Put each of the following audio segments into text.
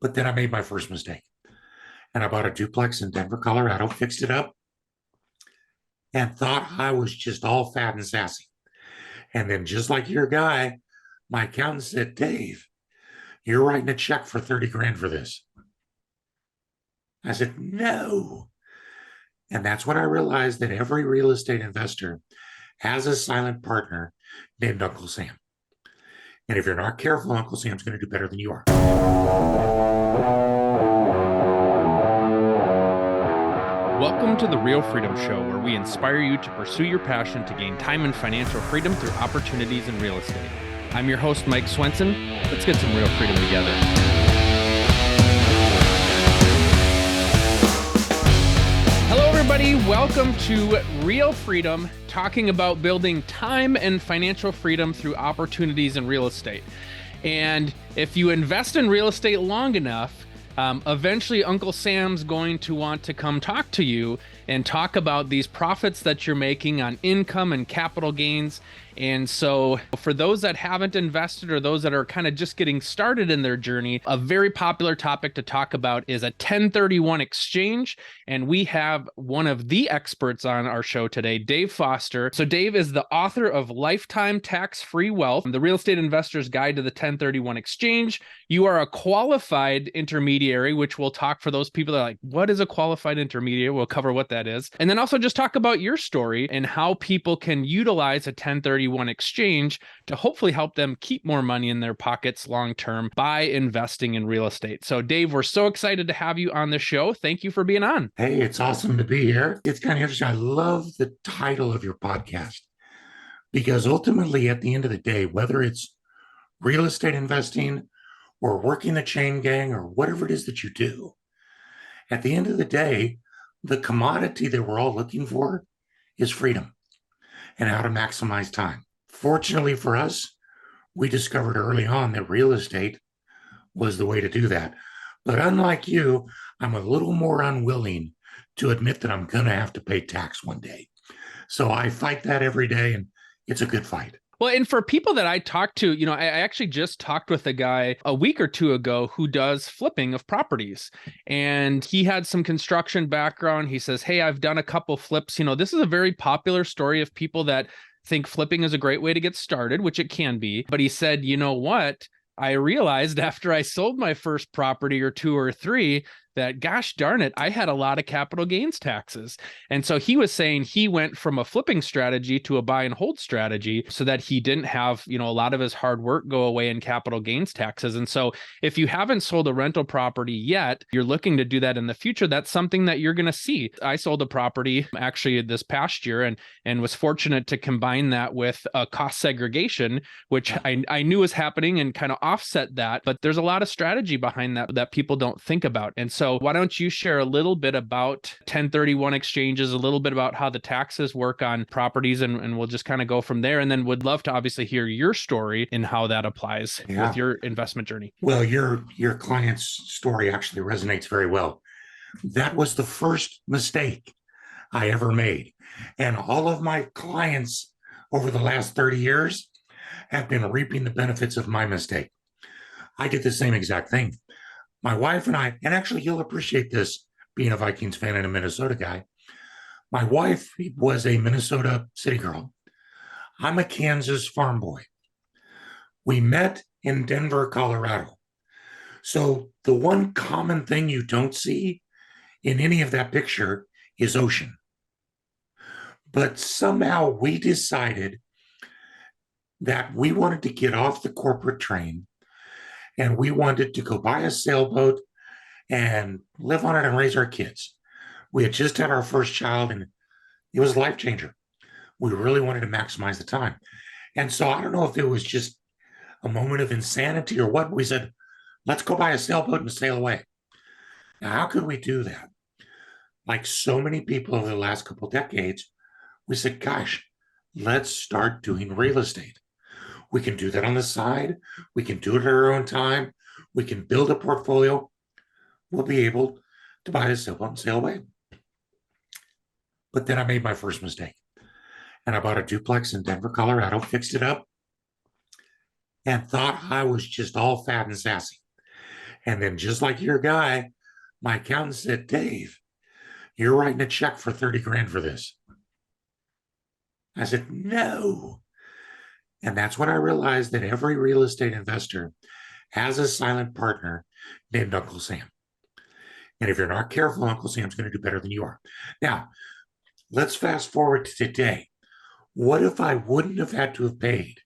But then I made my first mistake and I bought a duplex in Denver, Colorado, fixed it up, and thought I was just all fat and sassy. And then, just like your guy, my accountant said, Dave, you're writing a check for 30 grand for this. I said, no. And that's when I realized that every real estate investor has a silent partner named Uncle Sam. And if you're not careful, Uncle Sam's going to do better than you are. Welcome to the Real Freedom Show, where we inspire you to pursue your passion to gain time and financial freedom through opportunities in real estate. I'm your host, Mike Swenson. Let's get some real freedom together. Hello, everybody. Welcome to Real Freedom, talking about building time and financial freedom through opportunities in real estate. And if you invest in real estate long enough, eventually Uncle Sam's going to want to come talk to you and talk about these profits that you're making on income and capital gains. And so for those that haven't invested or those that are kind of just getting started in their journey, a very popular topic to talk about is a 1031 exchange. And we have one of the experts on our show today, Dave Foster. So Dave is the author of Lifetime Tax-Free Wealth, The Real Estate Investor's Guide to the 1031 Exchange. You are a qualified intermediary, which we'll talk for those people that are like, what is a qualified intermediary? We'll cover what that is. And then also just talk about your story and how people can utilize a 1031 exchange to hopefully help them keep more money in their pockets long-term by investing in real estate. So Dave, we're so excited to have you on the show. Thank you for being on. Hey, it's awesome to be here. It's kind of interesting. I love the title of your podcast because ultimately, at the end of the day, whether it's real estate investing or working the chain gang or whatever it is that you do, at the end of the day, the commodity that we're all looking for is freedom and how to maximize time. Fortunately for us, we discovered early on that real estate was the way to do that. But unlike you, I'm a little more unwilling to admit that I'm going to have to pay tax one day. So I fight that every day, and it's a good fight. Well, and for people that I talk to, I actually just talked with a guy a week or two ago who does flipping of properties, and he had some construction background. He says, hey, I've done a couple flips. This is a very popular story of people that think flipping is a great way to get started, which it can be. But he said, you know what? I realized after I sold my first property or two or three that, gosh darn it, I had a lot of capital gains taxes. And so he was saying he went from a flipping strategy to a buy and hold strategy so that he didn't have, a lot of his hard work go away in capital gains taxes. And so if you haven't sold a rental property yet, you're looking to do that in the future, that's something that you're going to see. I sold a property actually this past year and was fortunate to combine that with a cost segregation, which I knew was happening and kind of offset that. But there's a lot of strategy behind that people don't think about. And so why don't you share a little bit about 1031 exchanges, a little bit about how the taxes work on properties, and we'll just kind of go from there. And then would love to obviously hear your story and how that applies with your investment journey. Well, your client's story actually resonates very well. That was the first mistake I ever made. And all of my clients over the last 30 years have been reaping the benefits of my mistake. I did the same exact thing. My wife and I, and actually you'll appreciate this being a Vikings fan and a Minnesota guy. My wife was a Minnesota city girl. I'm a Kansas farm boy. We met in Denver, Colorado. So the one common thing you don't see in any of that picture is ocean. But somehow we decided that we wanted to get off the corporate train and we wanted to go buy a sailboat and live on it and raise our kids. We had just had our first child and it was a life changer. We really wanted to maximize the time. And so I don't know if it was just a moment of insanity or what. We said, let's go buy a sailboat and sail away. Now, how could we do that? Like so many people over the last couple of decades, we said, gosh, let's start doing real estate. We can do that on the side. We can do it at our own time. We can build a portfolio. We'll be able to buy a sailboat and sail away. But then I made my first mistake. And I bought a duplex in Denver, Colorado, fixed it up, and thought I was just all fat and sassy. And then just like your guy, my accountant said, Dave, you're writing a check for 30 grand for this. I said, no. And that's when I realized that every real estate investor has a silent partner named Uncle Sam. And if you're not careful, Uncle Sam's going to do better than you are. Now, let's fast forward to today. What if I wouldn't have had to have paid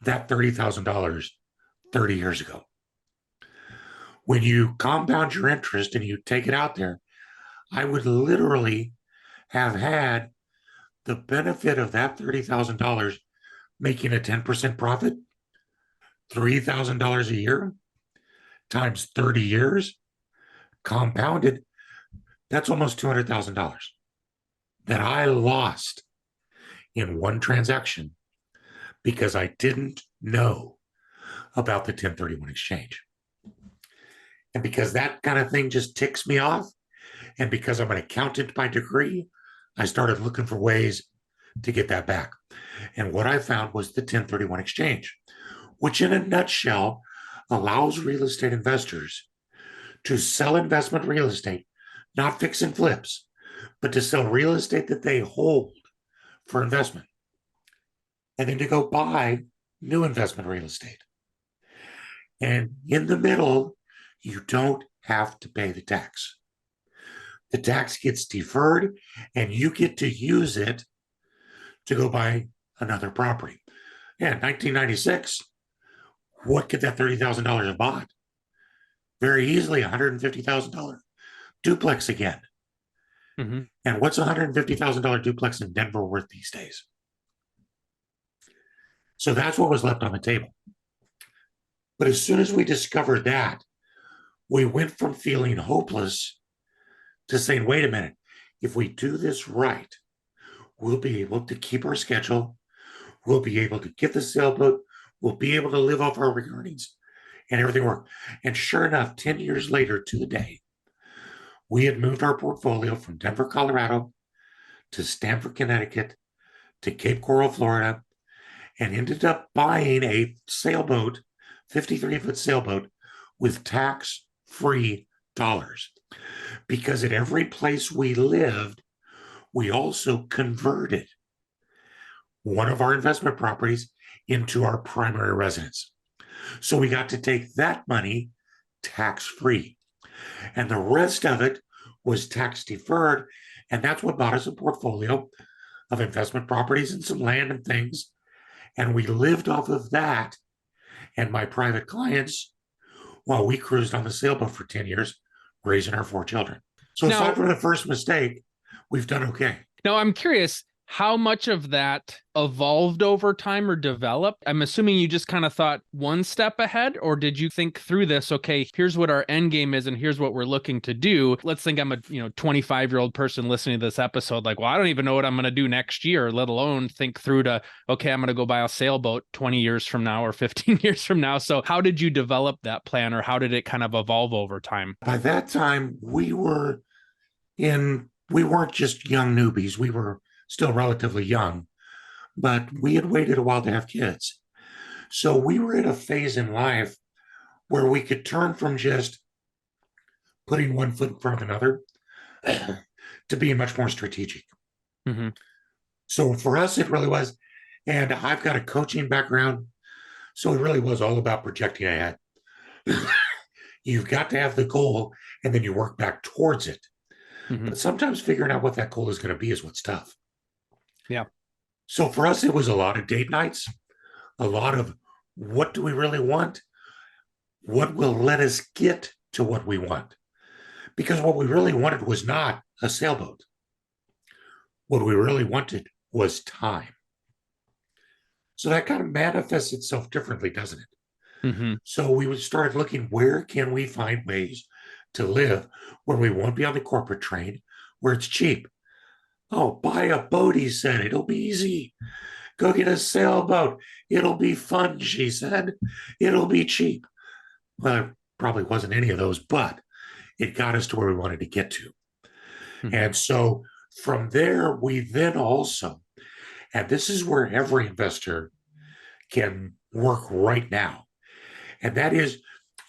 that $30,000 30 years ago? When you compound your interest and you take it out there, I would literally have had the benefit of that $30,000 making a 10% profit, $3,000 a year times 30 years compounded. That's almost $200,000 that I lost in one transaction because I didn't know about the 1031 exchange. And because that kind of thing just ticks me off, and because I'm an accountant by degree, I started looking for ways to get that back. And what I found was the 1031 exchange, which in a nutshell allows real estate investors to sell investment real estate, not fix and flips, but to sell real estate that they hold for investment, and then to go buy new investment real estate. And in the middle, you don't have to pay the tax. The tax gets deferred, and you get to use it to go buy another property. Yeah, 1996, what could that $30,000 have bought? Very easily, $150,000 duplex again. Mm-hmm. And what's a $150,000 duplex in Denver worth these days? So that's what was left on the table. But as soon as we discovered that, we went from feeling hopeless to saying, wait a minute, if we do this right, we'll be able to keep our schedule. We'll be able to get the sailboat. We'll be able to live off our earnings and everything worked. And sure enough, 10 years later to the day, we had moved our portfolio from Denver, Colorado to Stamford, Connecticut to Cape Coral, Florida, and ended up buying a sailboat, 53-foot sailboat with tax-free dollars. Because at every place we lived, we also converted one of our investment properties into our primary residence. So we got to take that money tax-free. And the rest of it was tax deferred. And that's what bought us a portfolio of investment properties and some land and things. And we lived off of that and my private clients while we cruised on the sailboat for 10 years, raising our 4 children. So Now, aside from the first mistake, we've done okay. now I'm curious, how much of that evolved over time or developed? I'm assuming you just kind of thought one step ahead, or did you think through this? Okay, here's what our end game is, and here's what we're looking to do. Let's think I'm a 25-year-old person listening to this episode, like, well, I don't even know what I'm going to do next year, let alone think through to, okay, I'm going to go buy a sailboat 20 years from now or 15 years from now. So how did you develop that plan, or how did it kind of evolve over time? By that time, we weren't just young newbies. We were still relatively young, but we had waited a while to have kids. So we were at a phase in life where we could turn from just putting one foot in front of another to being much more strategic. Mm-hmm. So for us, it really was. And I've got a coaching background. So it really was all about projecting ahead. You've got to have the goal and then you work back towards it. Mm-hmm. But sometimes figuring out what that goal is going to be is what's tough. Yeah. So for us, it was a lot of date nights, a lot of what do we really want? What will let us get to what we want? Because what we really wanted was not a sailboat. What we really wanted was time. So that kind of manifests itself differently, doesn't it? Mm-hmm. So we started looking, where can we find ways to live where we won't be on the corporate train, where it's cheap? Oh, buy a boat, he said. It'll be easy. Go get a sailboat. It'll be fun, she said. It'll be cheap. Well, it probably wasn't any of those, but it got us to where we wanted to get to. Mm-hmm. And so from there, we then also, and this is where every investor can work right now, and that is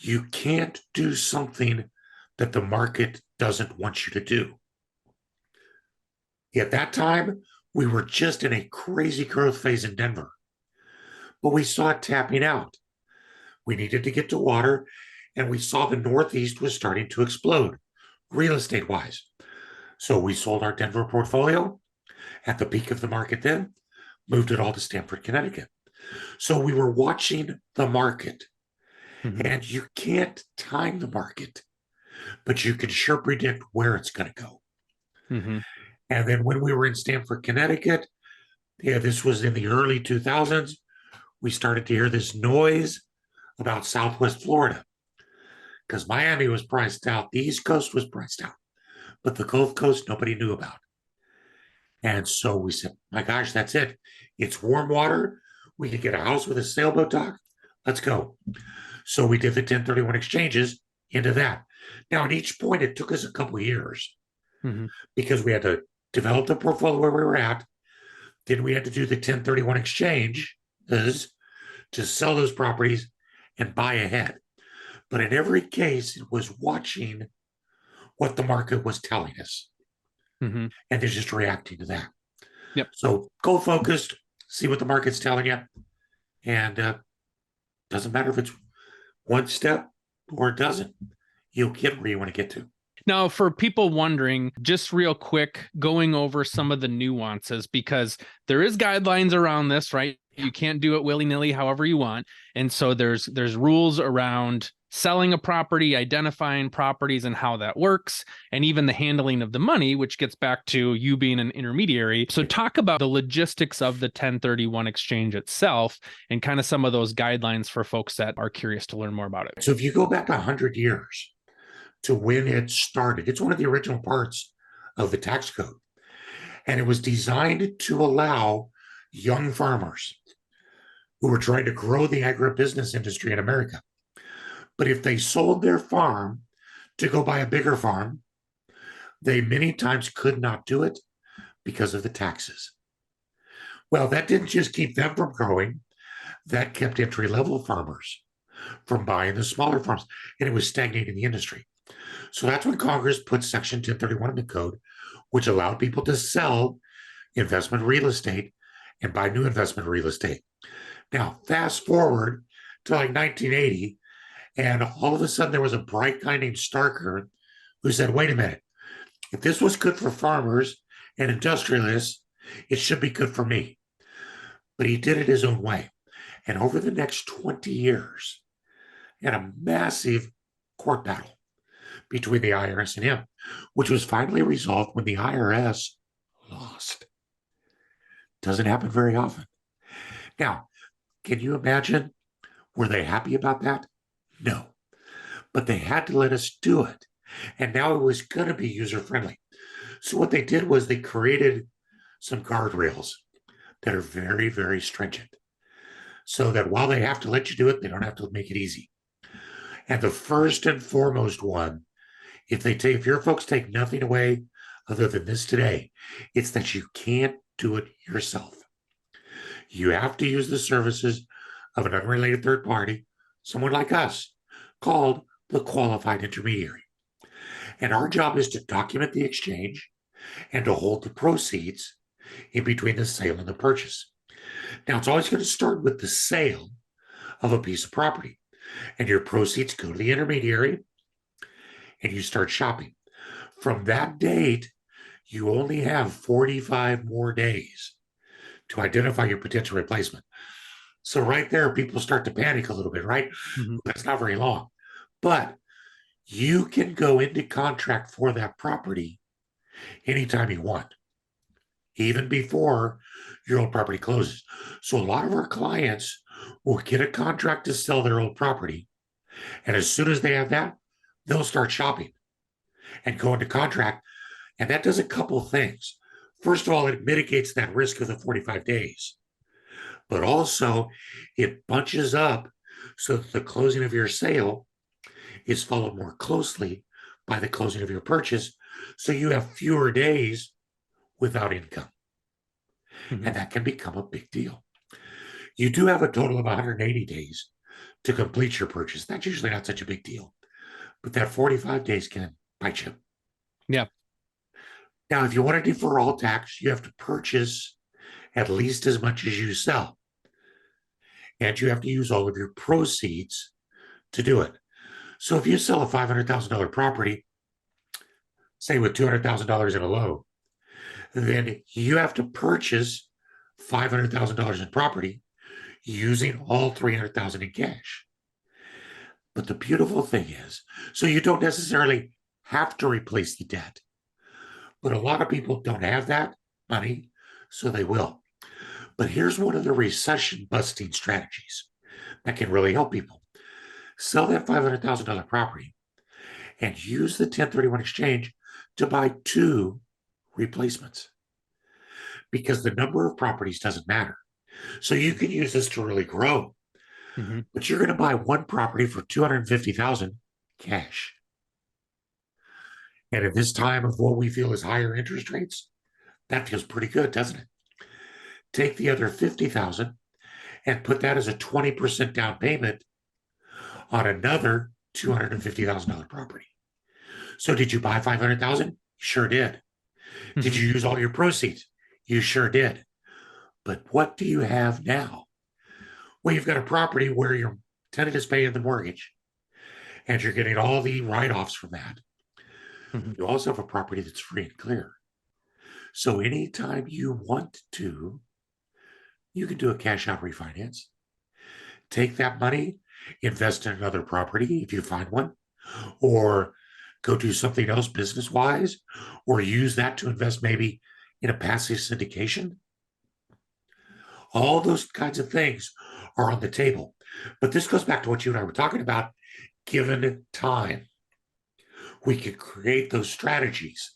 You can't do something that the market doesn't want you to do. At that time, we were just in a crazy growth phase in Denver, but we saw it tapping out. We needed to get to water, and we saw the Northeast was starting to explode real estate wise. So we sold our Denver portfolio at the peak of the market, then moved it all to Stamford, Connecticut. So we were watching the market, and you can't time the market, but you can sure predict where it's going to go. And then when we were in Stamford, Connecticut, this was in the early 2000s, we started to hear this noise about Southwest Florida because Miami was priced out. The East Coast was priced out, but the Gulf Coast, nobody knew about. And so we said, my gosh, that's it. It's warm water. We could get a house with a sailboat dock. Let's go. So we did the 1031 exchanges into that. Now, at each point, it took us a couple of years because we had to develop the portfolio where we were at. Then we had to do the 1031 exchange to sell those properties and buy ahead. But in every case, it was watching what the market was telling us. And they're just reacting to that. Yep. So go focused, see what the market's telling you. And doesn't matter if it's one step or it doesn't. You'll get where you want to get to. Now, for people wondering, just real quick, going over some of the nuances, because there is guidelines around this, right? You can't do it willy-nilly however you want. And so there's rules around selling a property, identifying properties and how that works, and even the handling of the money, which gets back to you being an intermediary. So talk about the logistics of the 1031 exchange itself and kind of some of those guidelines for folks that are curious to learn more about it. So if you go back 100 years to when it started, it's one of the original parts of the tax code. And it was designed to allow young farmers who were trying to grow the agribusiness industry in America. But if they sold their farm to go buy a bigger farm, they many times could not do it because of the taxes. Well, that didn't just keep them from growing, that kept entry-level farmers from buying the smaller farms, and it was stagnating the industry. So that's when Congress put Section 1031 in the code, which allowed people to sell investment real estate and buy new investment real estate. Now, fast forward to like 1980, and all of a sudden there was a bright guy named Starker who said, wait a minute, if this was good for farmers and industrialists, it should be good for me. But he did it his own way. And over the next 20 years, he had a massive court battle between the IRS and him, which was finally resolved when the IRS lost. Doesn't happen very often. Now, can you imagine? Were they happy about that? No. But they had to let us do it. And now it was going to be user-friendly. So what they did was they created some guardrails that are very, very stringent, so that while they have to let you do it, they don't have to make it easy. And the first and foremost one, if your folks take nothing away other than this today, it's that you can't do it yourself. You have to use the services of an unrelated third party, someone like us, called the Qualified Intermediary. And our job is to document the exchange and to hold the proceeds in between the sale and the purchase. Now, it's always going to start with the sale of a piece of property, and your proceeds go to the intermediary, and you start shopping. From that date, you only have 45 more days to identify your potential replacement. So right there, people start to panic a little bit, right? That's not very long. But you can go into contract for that property anytime you want, even before your old property closes. So a lot of our clients will get a contract to sell their old property. And as soon as they have that, they'll start shopping and go into contract. And that does a couple of things. First of all, it mitigates that risk of the 45 days. But also, it bunches up so that the closing of your sale is followed more closely by the closing of your purchase. So you have fewer days without income. And that can become a big deal. You do have a total of 180 days to complete your purchase. That's usually not such a big deal, but that 45 days can bite you. Yeah. Now, if you want to defer all tax, you have to purchase at least as much as you sell. And you have to use all of your proceeds to do it. So if you sell a $500,000 property, say with $200,000 in a loan, then you have to purchase $500,000 in property using all $300,000 in cash. But the beautiful thing is, so you don't necessarily have to replace the debt, but a lot of people don't have that money, so they will. But here's one of the recession busting strategies that can really help people. Sell that $500,000 property and use the 1031 exchange to buy 2 replacements, because the number of properties doesn't matter. So you can use this to really grow, but you're going to buy 1 property for $250,000 cash. And at this time of what we feel is higher interest rates, that feels pretty good, doesn't it? Take the other $50,000 and put that as a 20% down payment on another $250,000 property. So did you buy $500,000? Sure did. Did you use all your proceeds? You sure did. But what do you have now? Well, you've got a property where your tenant is paying the mortgage and you're getting all the write-offs from that. You also have a property that's free and clear. So anytime you want to, you can do a cash out refinance. Take that money, invest in another property if you find one, or go do something else business-wise, or use that to invest maybe in a passive syndication. All those kinds of things are on the table. But this goes back to what you and I were talking about. Given time, we can create those strategies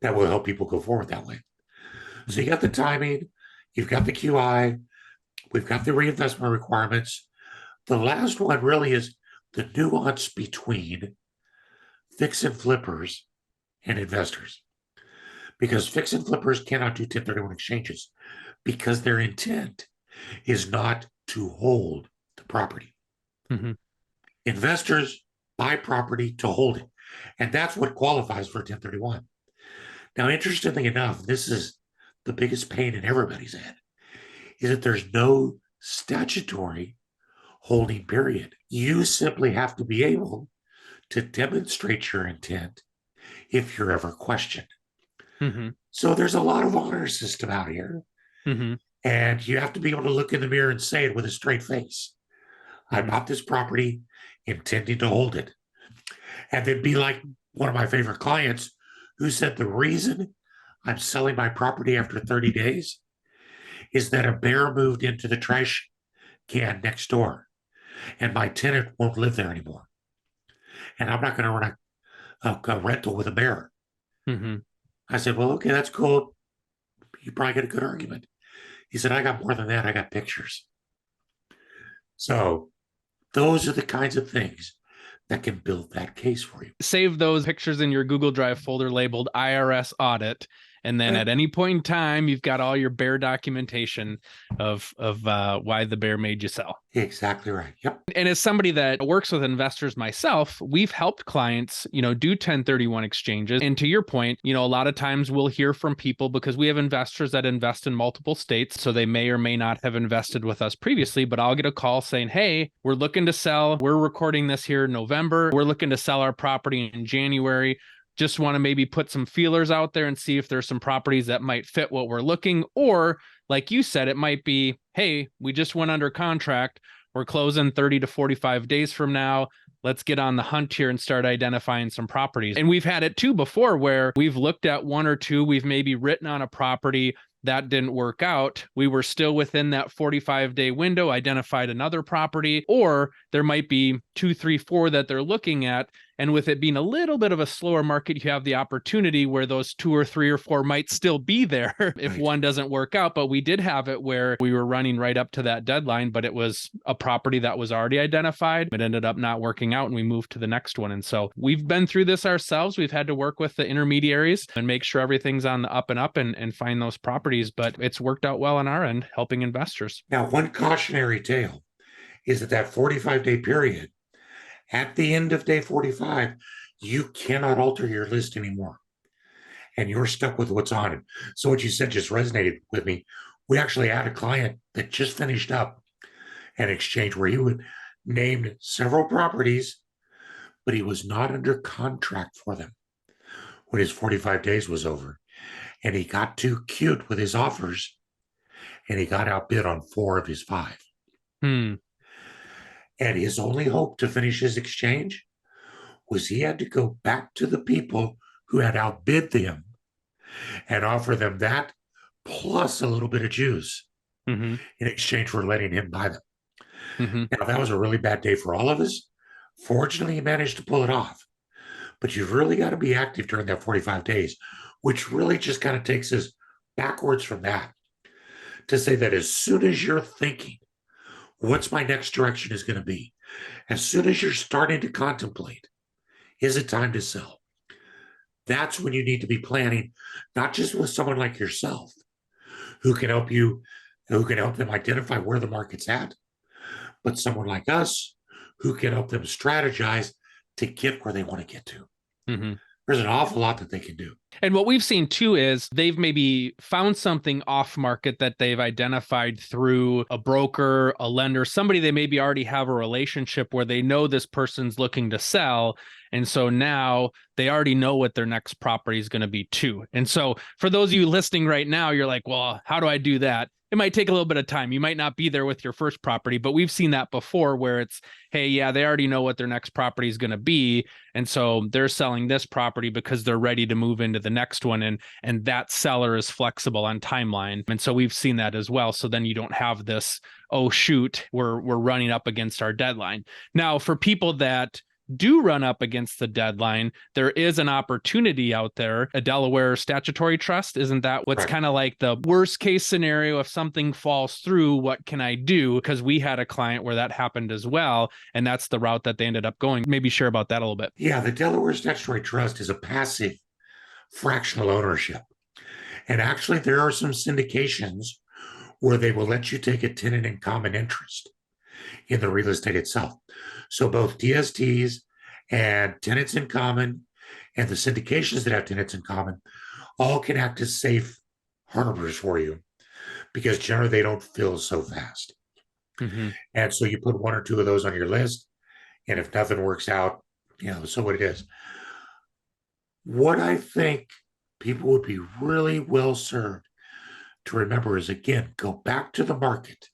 that will help people go forward that way. So you got the timing, you've got the QI, we've got the reinvestment requirements. The last one really is the nuance between fix and flippers and investors. Because fix and flippers cannot do 1031 exchanges because their intent is not to hold the property. Investors buy property to hold it. And that's what qualifies for 1031. Now, interestingly enough, this is the biggest pain in everybody's head, is that there's no statutory holding period. You simply have to be able to demonstrate your intent if you're ever questioned. So there's a lot of honor system out here. And you have to be able to look in the mirror and say it with a straight face. I bought this property intending to hold it. And then be like one of my favorite clients who said, the reason I'm selling my property after 30 days is that a bear moved into the trash can next door and my tenant won't live there anymore. And I'm not going to run a rental with a bear. I said, well, okay, that's cool. You probably get a good argument. He said, I got more than that. I got pictures. So those are the kinds of things that can build that case for you. Save those pictures in your Google Drive folder labeled IRS audit. And then at any point in time, you've got all your bear documentation of why the bear made you sell. Exactly right. Yep. And as somebody that works with investors myself, we've helped clients, do 1031 exchanges. And to your point, a lot of times we'll hear from people because we have investors that invest in multiple states. So they may or may not have invested with us previously, but I'll get a call saying, hey, we're looking to sell. We're recording this here in November. We're looking to sell our property in January. Just want to maybe put some feelers out there and see if there's some properties that might fit what we're looking. Or like you said, it might be, hey, we just went under contract. We're closing 30 to 45 days from now. Let's get on the hunt here and start identifying some properties. And we've had it too before where we've looked at one or two, we've maybe written on a property that didn't work out. We were still within that 45-day window, identified another property, or there might be 2, 3, 4 that they're looking at. And with it being a little bit of a slower market, you have the opportunity where those 2 or 3 or 4 might still be there if one doesn't work out. But we did have it where we were running right up to that deadline, but it was a property that was already identified. It ended up not working out and we moved to the next one. And so we've been through this ourselves. We've had to work with the intermediaries and make sure everything's on the up and up and find those properties. But it's worked out well on our end, helping investors. Now, one cautionary tale is that 45-day period, at the end of day 45, you cannot alter your list anymore. And you're stuck with what's on it. So what you said just resonated with me. We actually had a client that just finished up an exchange where he would named several properties, but he was not under contract for them when his 45 days was over. And he got too cute with his offers and he got outbid on 4 of his 5. Hmm. And his only hope to finish his exchange was he had to go back to the people who had outbid them and offer them that plus a little bit of juice Mm-hmm. in exchange for letting him buy them. Mm-hmm. Now, that was a really bad day for all of us. Fortunately, he managed to pull it off. But you've really got to be active during that 45 days, which really just kind of takes us backwards from that to say that as soon as you're thinking, what's my next direction is going to be, as soon as you're starting to contemplate, is it time to sell? That's when you need to be planning, not just with someone like yourself who can help you, who can help them identify where the market's at, but someone like us who can help them strategize to get where they want to get to. Mm-hmm. There's an awful lot that they can do. And what we've seen too is they've maybe found something off market that they've identified through a broker, a lender, somebody they maybe already have a relationship where they know this person's looking to sell. And so now they already know what their next property is going to be too. And so for those of you listening right now, you're like, well, how do I do that? It might take a little bit of time. You might not be there with your first property, but we've seen that before where it's, hey, yeah, they already know what their next property is going to be. And so they're selling this property because they're ready to move into the next one. And that seller is flexible on timeline. And so we've seen that as well. So then you don't have this, oh, shoot, we're running up against our deadline. Now, for people that do run up against the deadline, there is an opportunity out there, a Delaware statutory trust. Isn't that what's Right. kind of like the worst case scenario? If something falls through, what can I do? Because we had a client where that happened as well. And that's the route that they ended up going. Maybe share about that a little bit. Yeah, the Delaware Statutory Trust is a passive fractional ownership. And actually, there are some syndications where they will let you take a tenant in common interest in the real estate itself. So both DSTs and tenants in common and the syndications that have tenants in common all can act as safe harbors for you because generally they don't fill so fast. Mm-hmm. And so you put 1 or 2 of those on your list. And if nothing works out, so what it is. What I think people would be really well served to remember is, again, go back to the market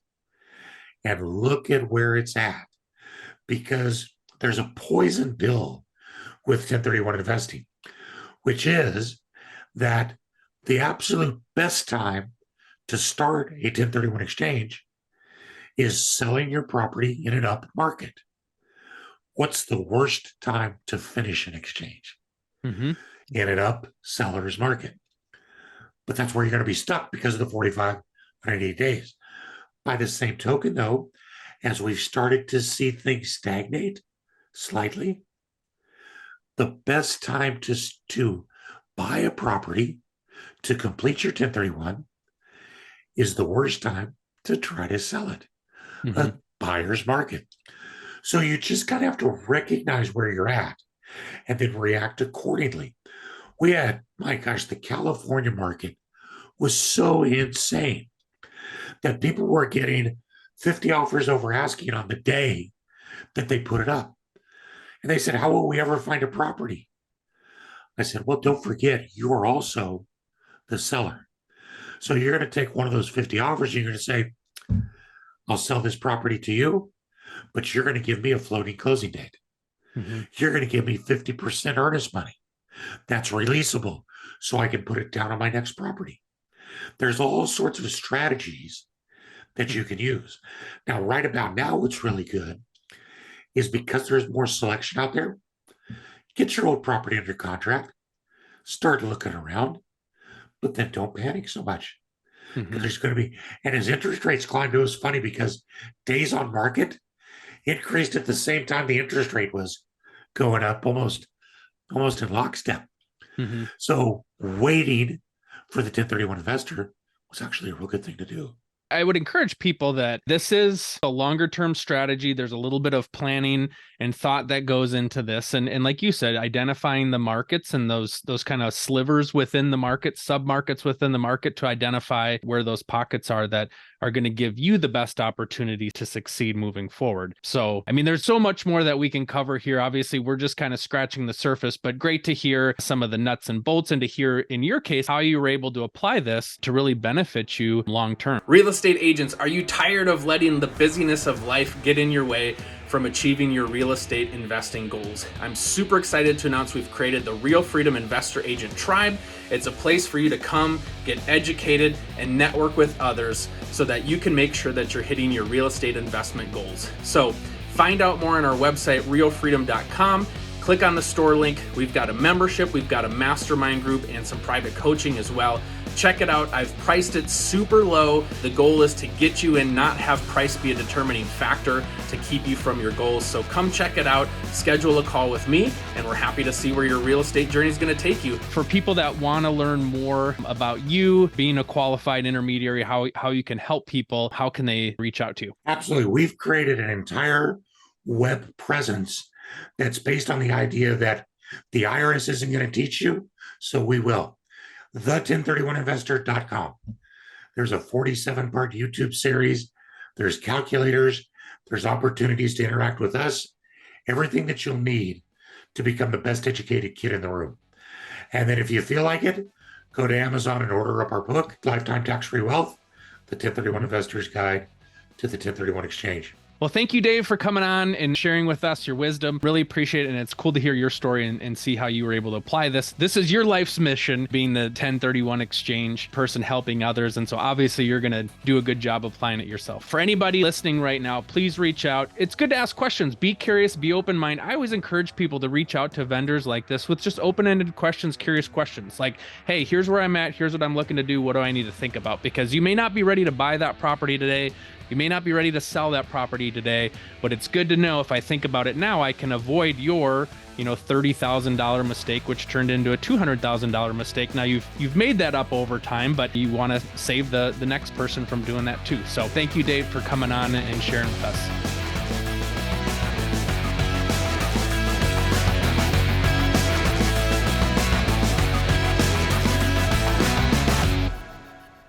and look at where it's at, because there's a poison pill with 1031 investing, which is that the absolute best time to start a 1031 exchange is selling your property in an up market. What's the worst time to finish an exchange? Mm-hmm. In an up seller's market. But that's where you're going to be stuck because of the 45, 180 days. By the same token, though, as we've started to see things stagnate slightly, the best time to buy a property to complete your 1031 is the worst time to try to sell it. Mm-hmm. A buyer's market. So you just kind of have to recognize where you're at and then react accordingly. We had, my gosh, the California market was so insane that people were getting 50 offers over asking on the day that they put it up. And they said, how will we ever find a property? I said, well, don't forget, you are also the seller. So you're going to take one of those 50 offers, and you're going to say, I'll sell this property to you, but you're going to give me a floating closing date. Mm-hmm. You're going to give me 50% earnest money. That's releasable, so I can put it down on my next property. There's all sorts of strategies that you can use. Now, right about now, what's really good is because there's more selection out there, get your old property under contract, start looking around, but then don't panic so much because Mm-hmm. there's going to be, and as interest rates climbed, it was funny because days on market increased at the same time the interest rate was going up almost in lockstep. Mm-hmm. So waiting for the 1031 investor was actually a real good thing to do. I would encourage people that this is a longer term strategy. There's a little bit of planning and thought that goes into this. And like you said, identifying the markets and those kind of slivers within the market, sub-markets within the market, to identify where those pockets are that are going to give you the best opportunity to succeed moving forward. So, I mean, there's so much more that we can cover here. Obviously, we're just kind of scratching the surface, but great to hear some of the nuts and bolts and to hear, in your case, how you were able to apply this to really benefit you long term. Real estate agents, are you tired of letting the busyness of life get in your way from achieving your real estate investing goals? I'm super excited to announce we've created the Real Freedom Investor Agent Tribe. It's a place for you to come, get educated, and network with others so that you can make sure that you're hitting your real estate investment goals. So find out more on our website, realfreedom.com. Click on the store link. We've got a membership, we've got a mastermind group, and some private coaching as well. Check it out. I've priced it super low. The goal is to get you in, not have price be a determining factor to keep you from your goals. So come check it out, schedule a call with me, and we're happy to see where your real estate journey is going to take you. For people that want to learn more about you, being a qualified intermediary, how you can help people, how can they reach out to you? Absolutely. We've created an entire web presence that's based on the idea that the IRS isn't going to teach you, so we will. The1031investor.com. There's a 47-part YouTube series. There's calculators. There's opportunities to interact with us. Everything that you'll need to become the best educated kid in the room. And then if you feel like it, go to Amazon and order up our book, Lifetime Tax-Free Wealth, The 1031 Investor's Guide to the 1031 Exchange. Well, thank you, Dave, for coming on and sharing with us your wisdom. Really appreciate it. And it's cool to hear your story and see how you were able to apply this. This is your life's mission, being the 1031 exchange person helping others. And so obviously you're going to do a good job applying it yourself. For anybody listening right now, please reach out. It's good to ask questions. Be curious, be open-minded. I always encourage people to reach out to vendors like this with just open-ended questions, curious questions. Like, hey, here's where I'm at. Here's what I'm looking to do. What do I need to think about? Because you may not be ready to buy that property today. You may not be ready to sell that property today, but it's good to know if I think about it now, I can avoid your, $30,000 mistake, which turned into a $200,000 mistake. Now you've made that up over time, but you want to save the next person from doing that too. So thank you, Dave, for coming on and sharing with us.